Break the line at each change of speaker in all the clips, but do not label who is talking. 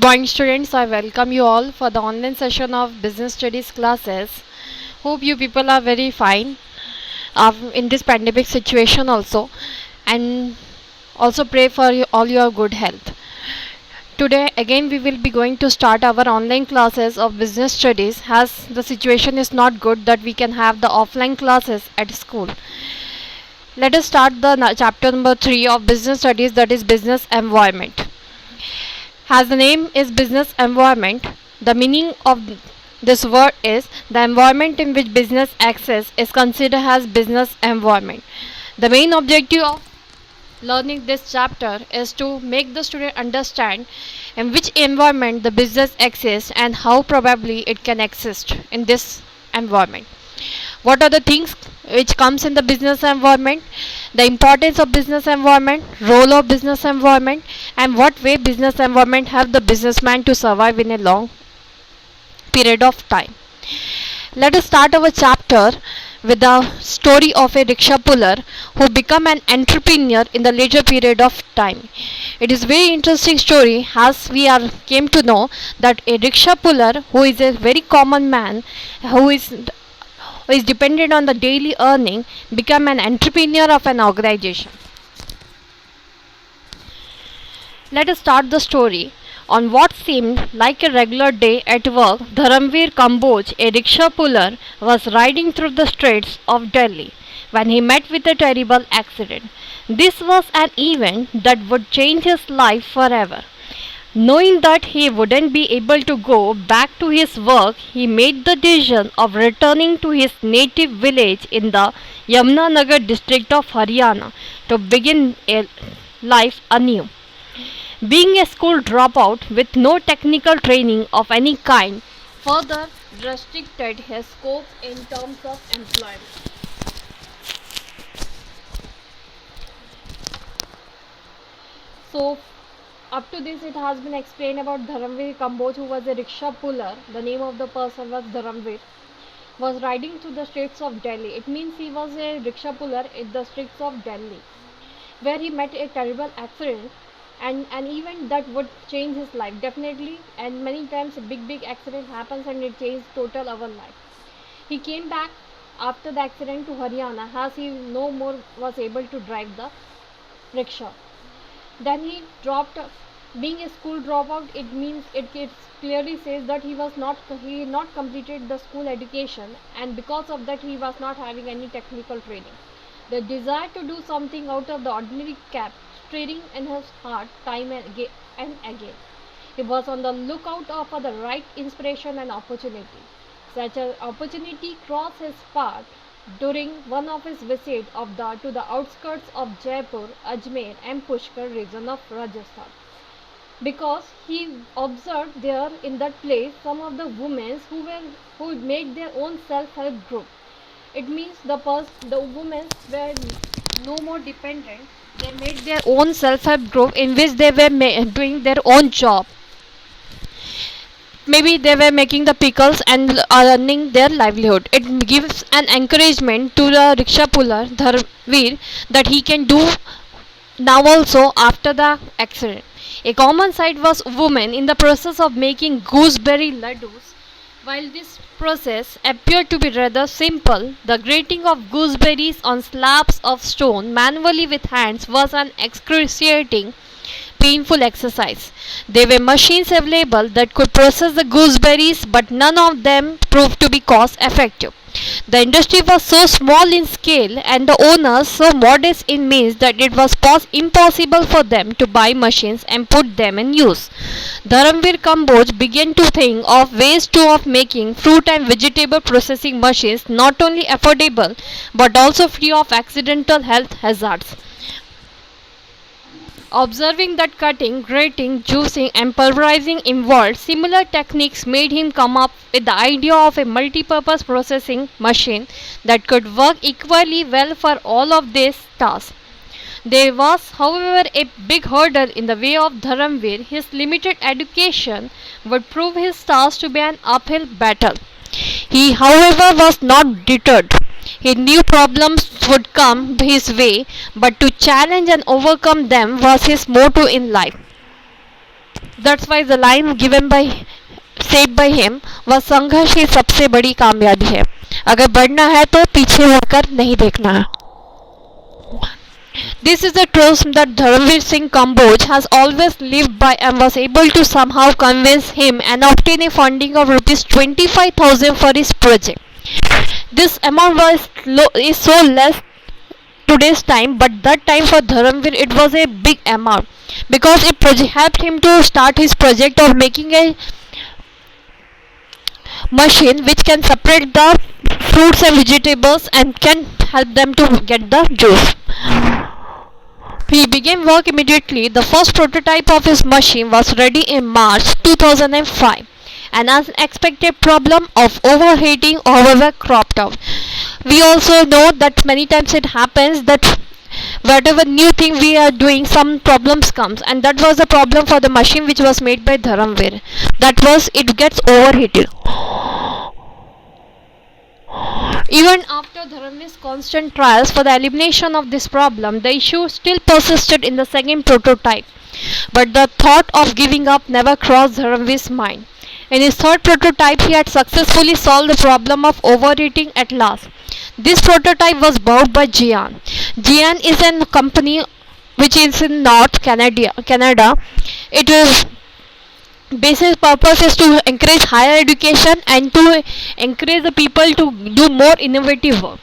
morning, students. I welcome you all for the online session of business studies classes. Hope you people are very fine in this pandemic situation also, and also pray for all your good health. Today again we will be going to start our online classes of business studies as the situation is not good that we can have the offline classes at school. Let us start the chapter number 3 of business studies, that is business environment. As the name is business environment, the meaning of this word is the environment in which business access is considered as business environment. The main objective of learning this chapter is to make the student understand in which environment the business exists and how probably it can exist in this environment. What are the things which comes in the business environment, the importance of business environment, role of business environment, and what way business environment help the businessman to survive in a long period of time. Let us start our chapter with the story of a rickshaw puller who became an entrepreneur in the later period of time. It is very interesting story as we are came to know that a rickshaw puller who is a very common man who is dependent on the daily earning become an entrepreneur of an organization. Let us start the story. On what seemed like a regular day at work, Dharamveer Kamboj, a rickshaw puller, was riding through the streets of Delhi when he met with a terrible accident. This was an event that would change his life forever. Knowing that he wouldn't be able to go back to his work, he made the decision of returning to his native village in the Yamunanagar district of Haryana to begin a life anew. Being a school dropout with no technical training of any kind further restricted his scope in terms of employment. So, up to this it has been explained about Dharamveer Kamboj, who was a rickshaw puller. The name of the person was Dharamveer. Was riding through the streets of Delhi. It means he was a rickshaw puller in the streets of Delhi, where he met a terrible accident and an event that would change his life definitely, and many times a big accident happens and it changes total our life. He came back after the accident to Haryana as he no more was able to drive the rickshaw. Then he dropped. Being a school dropout, it means it clearly says that he not completed the school education, and because of that he was not having any technical training. The desire to do something out of the ordinary kept stirring in his heart time and again. He was on the lookout for the right inspiration and opportunity. Such an opportunity crossed his path during one of his visits to the outskirts of Jaipur, Ajmer and Pushkar region of Rajasthan, because he observed there in that place some of the women who made their own self-help group. It means the women were no more dependent. They made their own self-help group in which they were doing their own job. Maybe they were making the pickles and earning their livelihood. It gives an encouragement to the rickshaw puller Dharveer that he can do now also after the accident. A common sight was women in the process of making gooseberry laddus. While this process appeared to be rather simple, the grating of gooseberries on slabs of stone manually with hands was an excruciating, painful exercise. There were machines available that could process the gooseberries, but none of them proved to be cost effective. The industry was so small in scale and the owners so modest in means that it was impossible for them to buy machines and put them in use. Dharamveer Kamboj began to think of ways of making fruit and vegetable processing machines not only affordable but also free of accidental health hazards. Observing that cutting, grating, juicing, and pulverizing involved similar techniques made him come up with the idea of a multi-purpose processing machine that could work equally well for all of these tasks. There was, however, a big hurdle in the way of Dharamveer. His limited education would prove his task to be an uphill battle. He, however, was not deterred. He knew problems would come his way, but to challenge and overcome them was his motto in life. That's why the line given by said by him was संघर्ष ही सबसे बड़ी कामयाबी है. अगर बढ़ना है तो पीछे मुड़कर नहीं देखना है. This is the truth that Dharamveer Singh Kamboj has always lived by and was able to somehow convince him and obtain a funding of rupees 25,000 for his project. This amount is so less today's time, but that time for Dharamveer it was a big amount because it helped him to start his project of making a machine which can separate the fruits and vegetables and can help them to get the juice. He began work immediately. The first prototype of his machine was ready in March 2005, and an unexpected problem of overheating, however, cropped up. We also know that many times it happens that whatever new thing we are doing, some problems comes, and that was the problem for the machine which was made by Dharamveer. That was it gets overheated. Even after Dharamveer's constant trials for the elimination of this problem, the issue still persisted in the second prototype. But the thought of giving up never crossed Dharamveer's mind. In his third prototype, he had successfully solved the problem of overheating at last. This prototype was bought by Jian. Jian is a company which is in North Canada. It is basic purpose is to encourage higher education and to encourage the people to do more innovative work.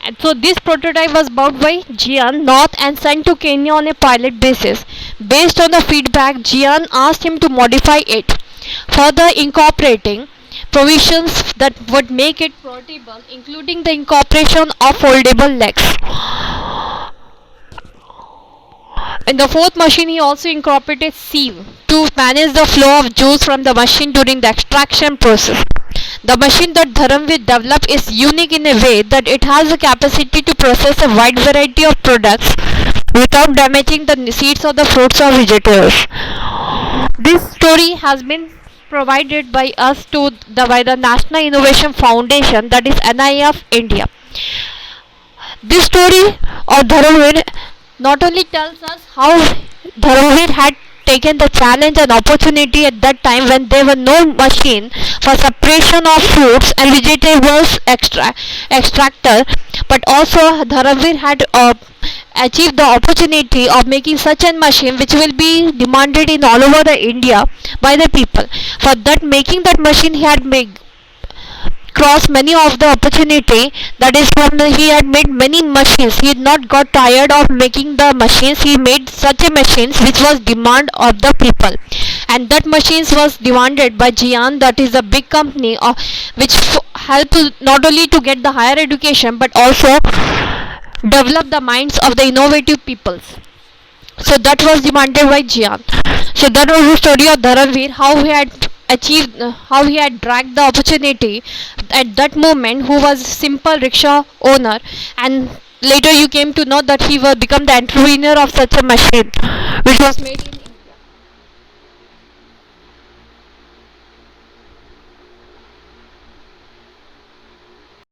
And so this prototype was bought by Jian North and sent to Kenya on a pilot basis. Based on the feedback, Jian asked him to modify it, further incorporating provisions that would make it portable, including the incorporation of foldable legs. In the fourth machine, he also incorporated sieve to manage the flow of juice from the machine during the extraction process. The machine that Dharamveer developed is unique in a way that it has the capacity to process a wide variety of products without damaging the seeds of the fruits or vegetables. This story has been provided by us by the National Innovation Foundation, that is NIF India. This story of Dharamveer not only tells us how Dharamveer had taken the challenge and opportunity at that time when there were no machine for separation of fruits and vegetables extractor, but also Dharamveer had achieved the opportunity of making such a machine which will be demanded in all over the India by the people. For that making that machine, he had made crossed many of the opportunity, that is he had made many machines. He had not got tired of making the machines. He made such a machines which was demand of the people, and that machines was demanded by Jian, that is a big company which helped not only to get the higher education but also develop the minds of the innovative peoples. So that was demanded by Jian. So that was the story of Dharamveer, how he had achieved, how he had dragged the opportunity at that moment, who was simple rickshaw owner, and later you came to know that he will become the entrepreneur of such a machine which was made in